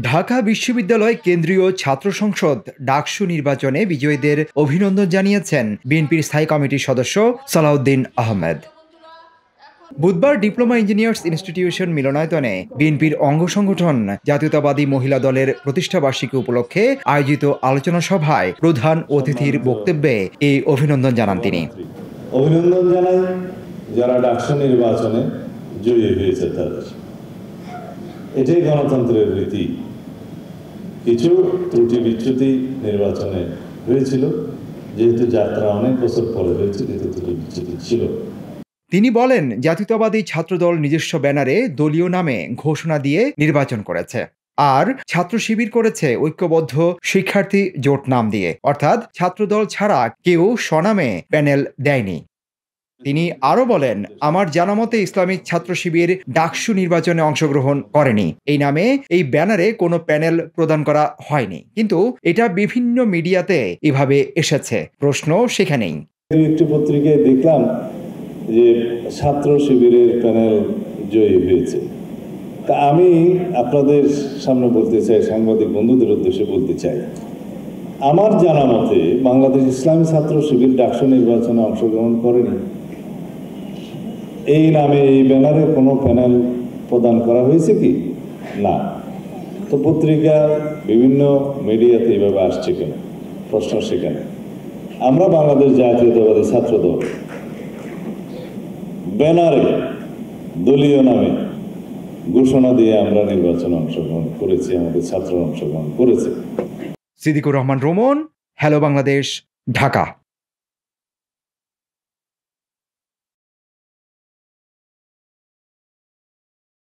ঢাকা বিশ্ববিদ্যালয় কেন্দ্রীয় ছাত্র সংসদ ডাকসু নির্বাচনে বিজয়ীদের অভিনন্দন জানিয়েছেন বিএনপির স্থায়ী কমিটির সদস্য সালাউদ্দিন আহমেদ। বুধবার ডিপ্লোমা ইঞ্জিনিয়ার্স ইনস্টিটিউশন মিলনায়তনে বিএনপির অঙ্গ সংগঠন জাতীয়তাবাদী মহিলা দলের প্রতিষ্ঠাবার্ষিকী উপলক্ষে আয়োজিত আলোচনা সভায় প্রধান অতিথির বক্তব্যে এই অভিনন্দন জানান তিনি। অভিনন্দন জানাই যারা ডাকসু নির্বাচনে জয়ী হয়েছে তাদের। এটাই গণতন্ত্রের রীতি। কিছু ত্রুটি বিচ্যুতি নির্বাচনে হয়েছিল, যেহেতু যাত্রা অনেক বছর পরে হয়েছে, কিন্তু ত্রুটি বিচ্যুতি ছিল। তিনি বলেন, জাতীয়তাবাদী ছাত্রদল নিজস্ব ব্যানারে দলীয় নামে ঘোষণা দিয়ে নির্বাচন করেছে, আর ছাত্র শিবির করেছে ঐক্যবদ্ধ শিক্ষার্থী জোট নাম দিয়ে, অর্থাৎ ছাত্রদল ছাড়া কেউ স্বনামে প্যানেল দেয়নি। তিনি আরো বলেন, আমার জানামতে ইসলামিক ছাত্র শিবির ডাকসু নির্বাচনে অংশগ্রহণ করেনি। এই নামে এই ব্যানারে কোনো প্যানেল প্রদান করা হয়নি, কিন্তু এটা বিভিন্ন মিডিয়াতে এভাবে এসেছে। প্রশ্ন সেখানেই। একটি পত্রিকায় দেখলাম যে ছাত্র শিবিরের প্যানেল জয়ী হয়েছে। তা আমি আপনাদের সামনে বলতে চাই, সাংবাদিক বন্ধুদের উদ্দেশ্যে বলতে চাই, আমার জানা মতে বাংলাদেশ ইসলামী ছাত্র শিবির ডাকসু নির্বাচনে অংশগ্রহণ করেনি। এই নামে এই ব্যানারে কোনো প্যানেল প্রদান করা হয়েছে কি? না। তো পত্রিকা বিভিন্ন মিডিয়াতে এইভাবে আসছে কেন? প্রশ্ন সেখানে। আমরা বাংলাদেশ জাতীয়তাবাদী ছাত্রদল ব্যানারে দলীয় নামে ঘোষণা দিয়ে আমরা নির্বাচনে অংশগ্রহণ করেছি, আমাদের ছাত্ররা অংশগ্রহণ করেছে। সিদ্দিকুর রহমান রোমন, হ্যালো বাংলাদেশ, ঢাকা।